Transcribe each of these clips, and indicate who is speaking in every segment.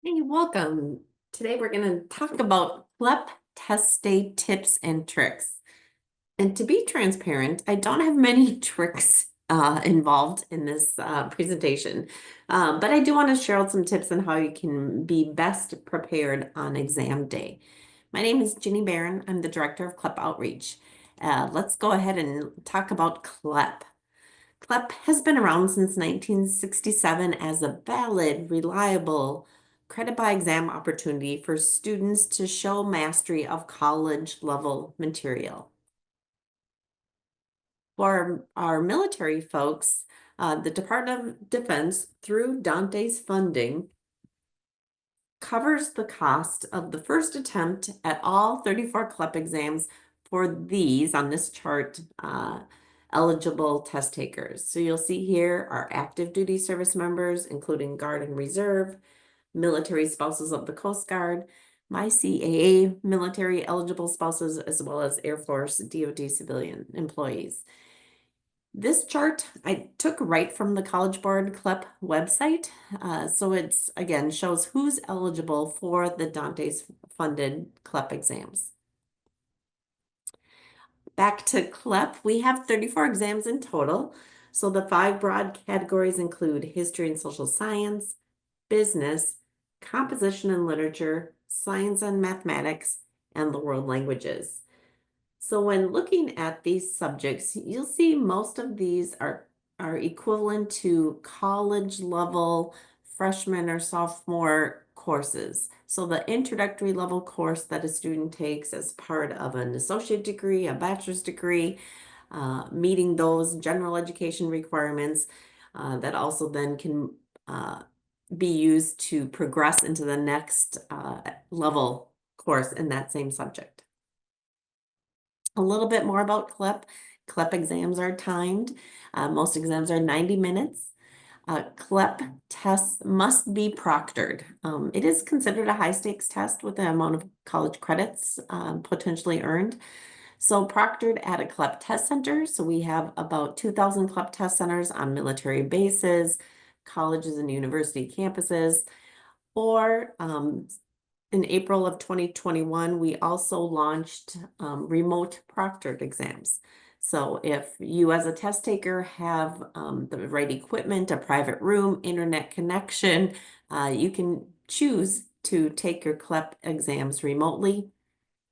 Speaker 1: Hey, welcome. Today we're going to talk about CLEP test day tips and tricks. And to be transparent, I don't have many tricks involved in this presentation, but I do want to share out some tips on how you can be best prepared on exam day. My name is Ginny Barron. I'm the Director of CLEP Outreach. Let's go ahead and talk about CLEP. CLEP has been around since 1967 as a valid, reliable, credit by exam opportunity for students to show mastery of college level material. For our military folks, the Department of Defense, through DANTES funding, covers the cost of the first attempt at all 34 CLEP exams for these on this chart eligible test takers. So you'll see here our active duty service members, including Guard and Reserve, military spouses of the Coast Guard, my CAA military eligible spouses, as well as Air Force DoD civilian employees. This chart I took right from the College Board CLEP website. So it's, again, shows who's eligible for the Dante's funded CLEP exams. Back to CLEP, we have 34 exams in total. So the 5 broad categories include history and social science, business, composition and literature, science and mathematics, and the world languages. So when looking at these subjects, you'll see most of these are equivalent to college level freshman or sophomore courses. So the introductory level course that a student takes as part of an associate degree, a bachelor's degree, meeting those general education requirements that also then can be used to progress into the next level course in that same subject. A little bit more about CLEP. CLEP exams are timed. Most exams are 90 minutes. CLEP tests must be proctored. It is considered a high stakes test with the amount of college credits potentially earned. So proctored at a CLEP test center. So we have about 2,000 CLEP test centers on military bases, colleges and university campuses, or in April of 2021, we also launched remote proctored exams. So if you as a test taker have the right equipment, a private room, internet connection, you can choose to take your CLEP exams remotely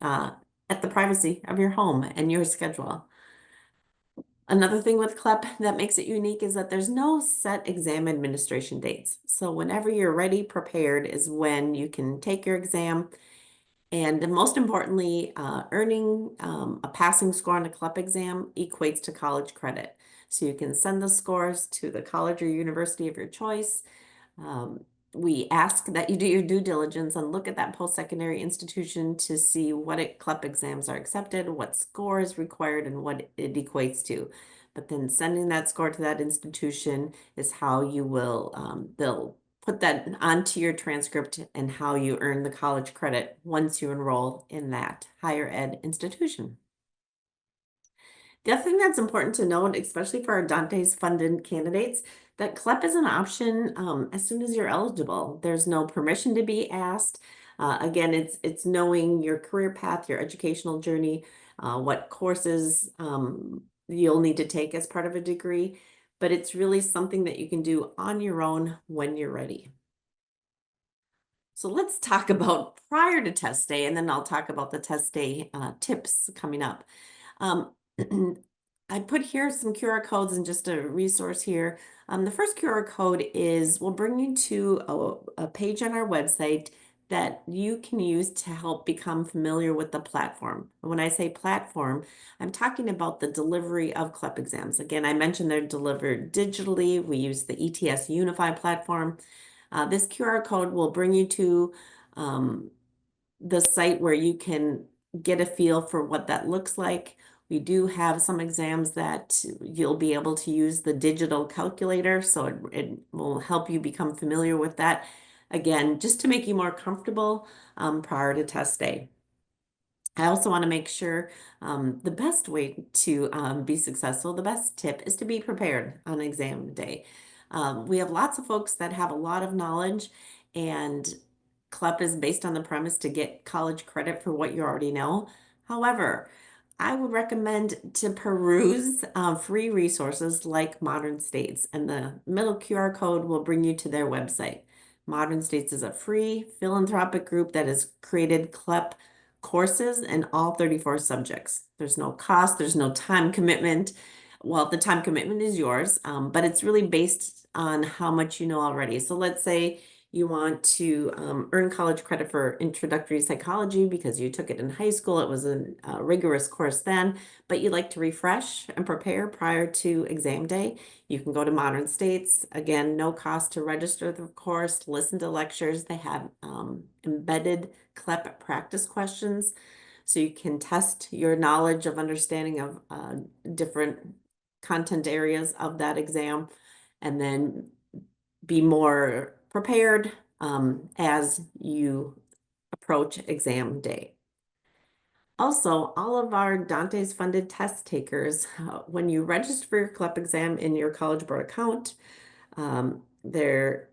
Speaker 1: at the privacy of your home and your schedule. Another thing with CLEP that makes it unique is that there's no set exam administration dates. So whenever you're ready, prepared is when you can take your exam. And most importantly, earning a passing score on a CLEP exam equates to college credit. So you can send the scores to the college or university of your choice. Um, we ask that you do your due diligence and look at that post-secondary institution to see what CLEP exams are accepted, what score is required, and what it equates to. But then sending that score to that institution is how you will, they'll put that onto your transcript and how you earn the college credit once you enroll in that higher ed institution. The other thing that's important to note, especially for our Dante's funded candidates, that CLEP is an option as soon as you're eligible. There's no permission to be asked. Again, it's knowing your career path, your educational journey, what courses you'll need to take as part of a degree, but it's really something that you can do on your own when you're ready. So let's talk about prior to test day, and then I'll talk about the test day tips coming up. Um, I put here some QR codes and just a resource here. The first QR code will bring you to a page on our website that you can use to help become familiar with the platform. When I say platform, I'm talking about the delivery of CLEP exams. Again, I mentioned they're delivered digitally. We use the ETS Unify platform. This QR code will bring you to the site where you can get a feel for what that looks like. We do have some exams that you'll be able to use the digital calculator, so it will help you become familiar with that. Again, just to make you more comfortable prior to test day. I also want to make sure the best way to be successful, the best tip is to be prepared on exam day. We have lots of folks that have a lot of knowledge, and CLEP is based on the premise to get college credit for what you already know. However, I would recommend to peruse free resources like Modern States, and the middle QR code will bring you to their website. Modern States is a free philanthropic group that has created CLEP courses in all 34 subjects. There's no cost, there's no time commitment. Well, the time commitment is yours, but it's really based on how much you know already. So let's say you want to earn college credit for introductory psychology because you took it in high school. It was a rigorous course then, but you like to refresh and prepare prior to exam day. You can go to Modern States. Again, no cost to register the course, listen to lectures. They have embedded CLEP practice questions, so you can test your knowledge of understanding of different content areas of that exam, and then be more prepared as you approach exam day. Also, all of our Dante's funded test takers, when you register for your CLEP exam in your College Board account, there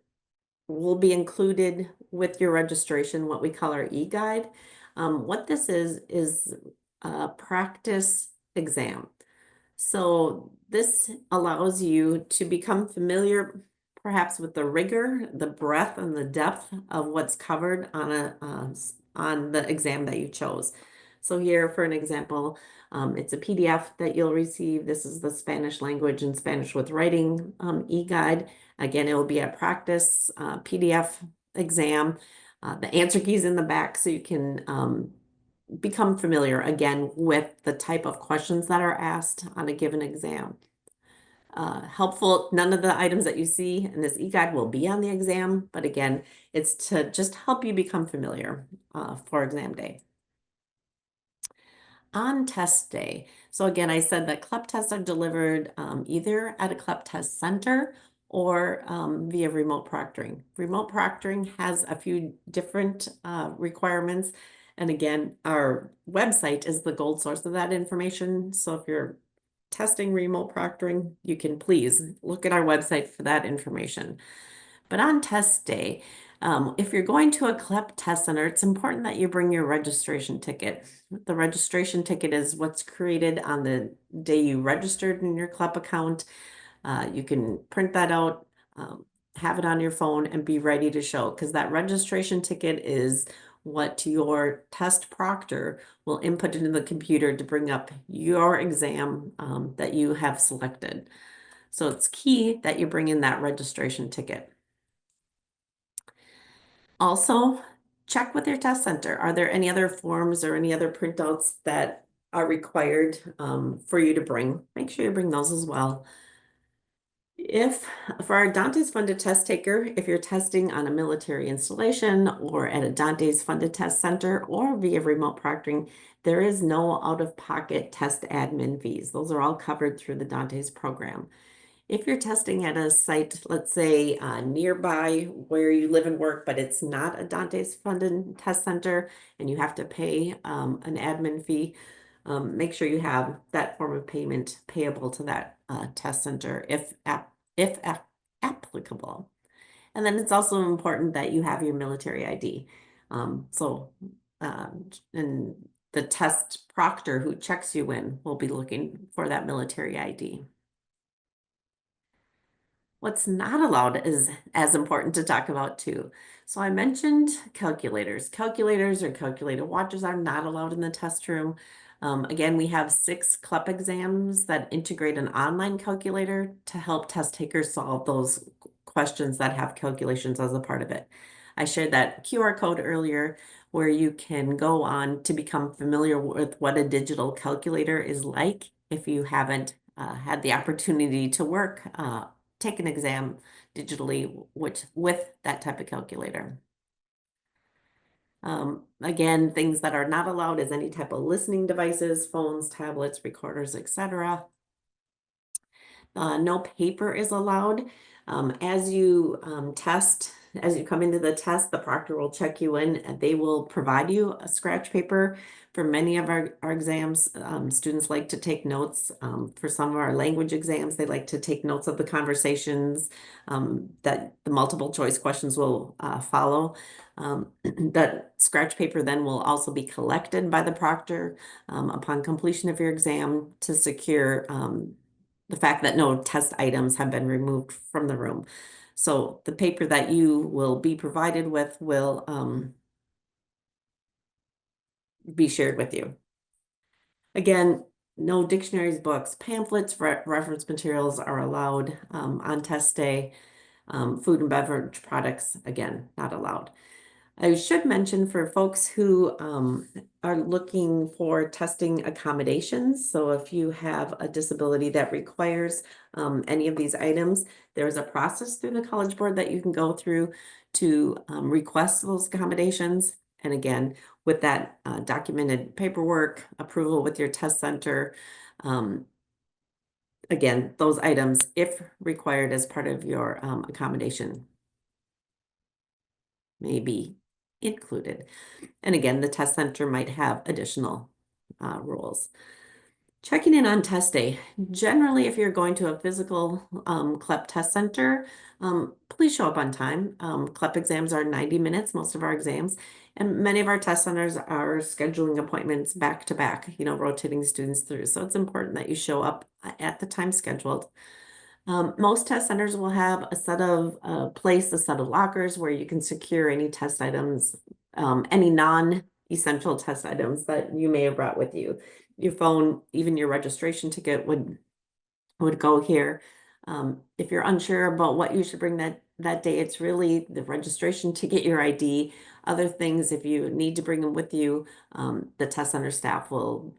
Speaker 1: will be included with your registration what we call our e-guide. What this is a practice exam. So this allows you to become familiar perhaps with the rigor, the breadth, and the depth of what's covered on on the exam that you chose. So here, for an example, it's a PDF that you'll receive. This is the Spanish language and Spanish with writing e-guide. Again, it will be a practice PDF exam. The answer key is in the back, so you can become familiar again with the type of questions that are asked on a given exam. Helpful, none of the items that you see in this e-guide will be on the exam, but again, it's to just help you become familiar for exam day. On test day, so again, I said that CLEP tests are delivered either at a CLEP test center or via remote proctoring. Remote proctoring has a few different requirements. And again, our website is the gold source of that information. So if you're testing remote proctoring, you can please look at our website for that information. But on test day, if you're going to a CLEP test center, it's important that you bring your registration ticket. The registration ticket is what's created on the day you registered in your CLEP account. You can print that out, have it on your phone, and be ready to show, because that registration ticket is what your test proctor will input into the computer to bring up your exam that you have selected. So it's key that you bring in that registration ticket. Also, check with your test center. Are there any other forms or any other printouts that are required for you to bring? Make sure you bring those as well. For our Dante's funded test taker, if you're testing on a military installation or at a Dante's funded test center or via remote proctoring, there is no out-of-pocket test admin fees. Those are all covered through the Dante's program. If you're testing at a site, let's say nearby where you live and work, but it's not a Dante's funded test center and you have to pay an admin fee, make sure you have that form of payment payable to that test center if applicable. And then it's also important that you have your military ID. And the test proctor who checks you in will be looking for that military ID. What's not allowed is as important to talk about too. So I mentioned calculators. Calculators or calculator watches are not allowed in the test room. Again, we have 6 CLEP exams that integrate an online calculator to help test takers solve those questions that have calculations as a part of it. I shared that QR code earlier where you can go on to become familiar with what a digital calculator is like if you haven't had the opportunity to take an exam digitally with that type of calculator. Again, things that are not allowed is any type of listening devices, phones, tablets, recorders, etc. No paper is allowed. As you as you come into the test, the proctor will check you in and they will provide you a scratch paper. For many of our exams, students like to take notes. For some of our language exams, they like to take notes of the conversations that the multiple choice questions will follow. That scratch paper then will also be collected by the proctor upon completion of your exam to secure the fact that no test items have been removed from the room. So the paper that you will be provided with will be shared with you. Again, no dictionaries, books, pamphlets, reference materials are allowed on test day. Food and beverage products, again, not allowed. I should mention for folks who are looking for testing accommodations. So if you have a disability that requires any of these items, there's a process through the College Board that you can go through to request those accommodations. And again, with that documented paperwork, approval with your test center, again, those items, if required as part of your accommodation, may be included. And again, the test center might have additional rules. Checking in on test day. Generally, if you're going to a physical CLEP test center, please show up on time. CLEP exams are 90 minutes, most of our exams, and many of our test centers are scheduling appointments back to back, rotating students through. So it's important that you show up at the time scheduled. Most test centers will have a set of a set of lockers where you can secure any test items, any non-essential test items that you may have brought with you. Your phone, even your registration ticket would go here. If you're unsure about what you should bring that day, it's really the registration ticket, your ID, other things. If you need to bring them with you, the test center staff will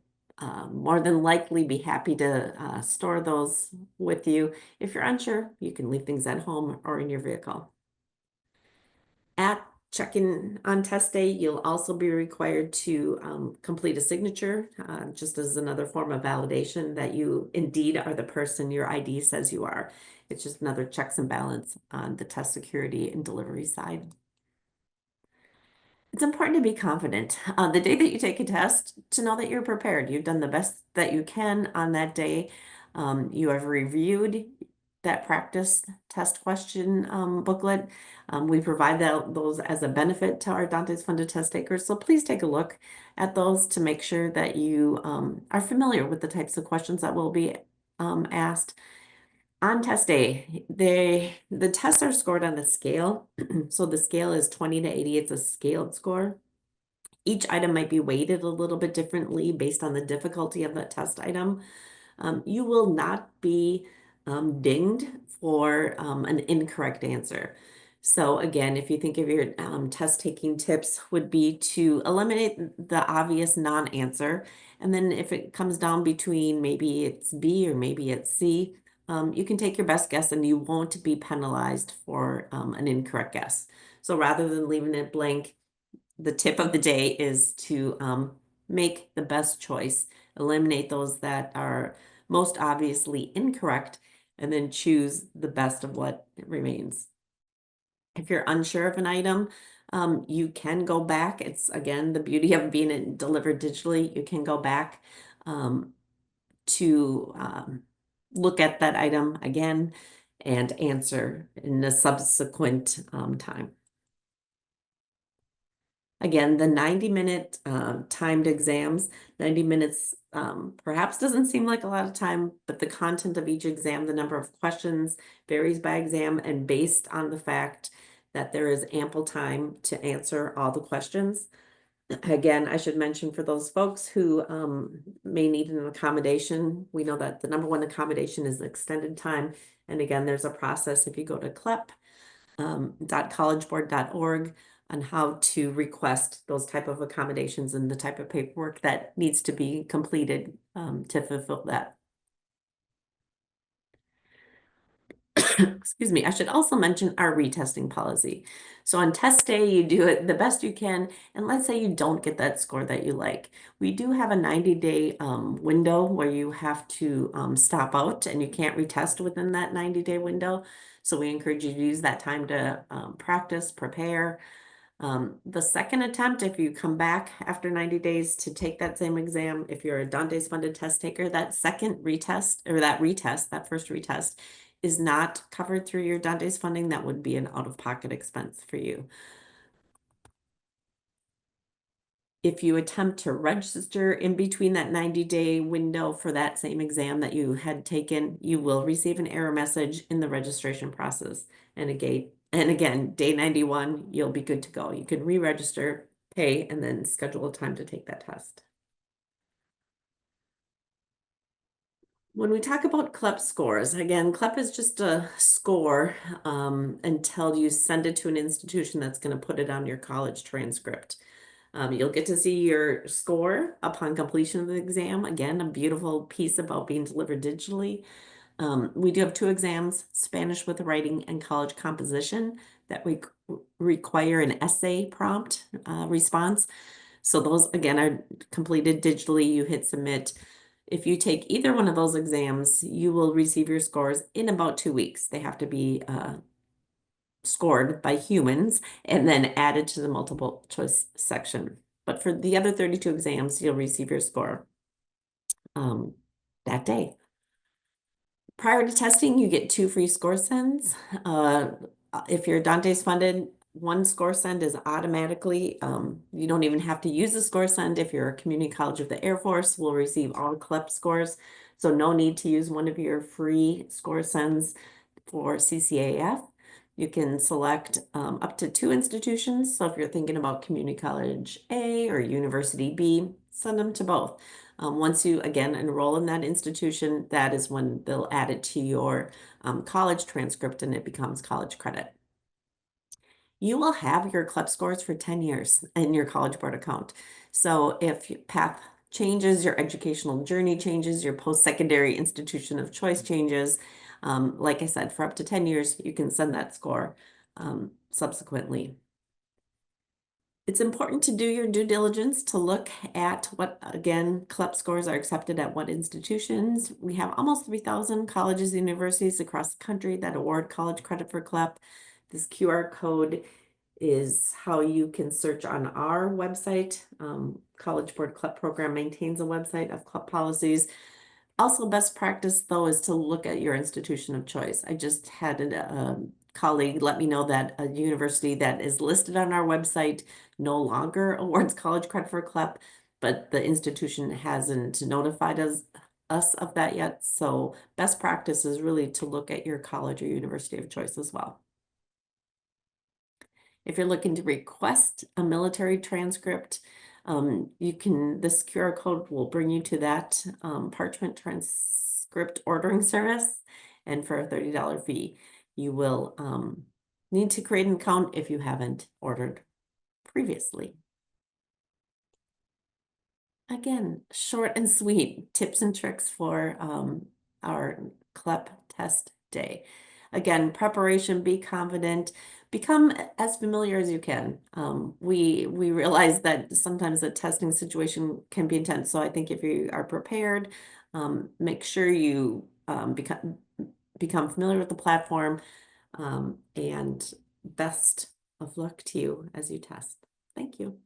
Speaker 1: more than likely be happy to store those with you. If you're unsure, you can leave things at home or in your vehicle. At check-in on test day, you'll also be required to complete a signature, just as another form of validation that you indeed are the person your ID says you are. It's just another checks and balance on the test security and delivery side. It's important to be confident the day that you take a test, to know that you're prepared. You've done the best that you can on that day. You have reviewed that practice test question booklet. We provide those as a benefit to our Dante's funded test takers. So please take a look at those to make sure that you are familiar with the types of questions that will be asked. On test day, the tests are scored on the scale. So the scale is 20 to 80. It's a scaled score. Each item might be weighted a little bit differently based on the difficulty of that test item. You will not be dinged for an incorrect answer. So again, if you think of your test taking tips would be to eliminate the obvious non-answer. And then if it comes down between maybe it's B or maybe it's C, you can take your best guess and you won't be penalized for an incorrect guess. So rather than leaving it blank, the tip of the day is to make the best choice, eliminate those that are most obviously incorrect, and then choose the best of what remains. If you're unsure of an item, you can go back. It's again the beauty of being delivered digitally. You can go back to look at that item again and answer in a subsequent time. Again, the 90-minute timed exams, 90 minutes perhaps doesn't seem like a lot of time, but the content of each exam, the number of questions varies by exam and based on the fact that there is ample time to answer all the questions. Again, I should mention for those folks who may need an accommodation, we know that the number one accommodation is extended time. And again, there's a process if you go to CLEP.collegeboard.org on how to request those type of accommodations and the type of paperwork that needs to be completed to fulfill that. excuse me, I should also mention our retesting policy. So on test day, you do it the best you can, and let's say you don't get that score that you like. We do have a 90-day window where you have to stop out and you can't retest within that 90-day window. So we encourage you to use that time to practice, prepare. The second attempt, if you come back after 90 days to take that same exam, if you're a Dante's funded test taker, that second retest or that first retest is not covered through your Dante's funding. That would be an out-of-pocket expense for you. If you attempt to register in between that 90-day window for that same exam that you had taken, you will receive an error message in the registration process. And again, day 91, you'll be good to go. You can re-register, pay, and then schedule a time to take that test. When we talk about CLEP scores, again, CLEP is just a score until you send it to an institution that's going to put it on your college transcript. You'll get to see your score upon completion of the exam. Again, a beautiful piece about being delivered digitally. We do have two exams, Spanish with writing and college composition, that require an essay prompt response. So those, again, are completed digitally. You hit submit. If you take either one of those exams, you will receive your scores in about 2 weeks. They have to be scored by humans and then added to the multiple choice section. But for the other 32 exams, you'll receive your score that day. Prior to testing, you get 2 free score sends. If you're Dante's funded, 1 score send is automatically, you don't even have to use a score send. If you're a community college of the Air Force, will receive all CLEP scores. So no need to use one of your free score sends for CCAF. You can select up to 2 institutions. So if you're thinking about community college A or university B, send them to both. Once you, again, enroll in that institution, that is when they'll add it to your college transcript and it becomes college credit. You will have your CLEP scores for 10 years in your College Board account. So if your path changes, your educational journey changes, your post-secondary institution of choice changes, like I said, for up to 10 years, you can send that score subsequently. It's important to do your due diligence to look at what, again, CLEP scores are accepted at what institutions. We have almost 3,000 colleges and universities across the country that award college credit for CLEP. This QR code is how you can search on our website. College Board CLEP program maintains a website of CLEP policies. Also, best practice, though, is to look at your institution of choice. I just had a colleague let me know that a university that is listed on our website no longer awards college credit for CLEP, but the institution hasn't notified us of that yet. So best practice is really to look at your college or university of choice as well. If you're looking to request a military transcript, this QR code will bring you to that parchment transcript ordering service. And for a $30 fee, you will need to create an account if you haven't ordered previously. Again, short and sweet tips and tricks for our CLEP test day. Again, preparation, be confident, become as familiar as you can. We realize that sometimes the testing situation can be intense. So I think if you are prepared, make sure you become familiar with the platform, and best of luck to you as you test. Thank you.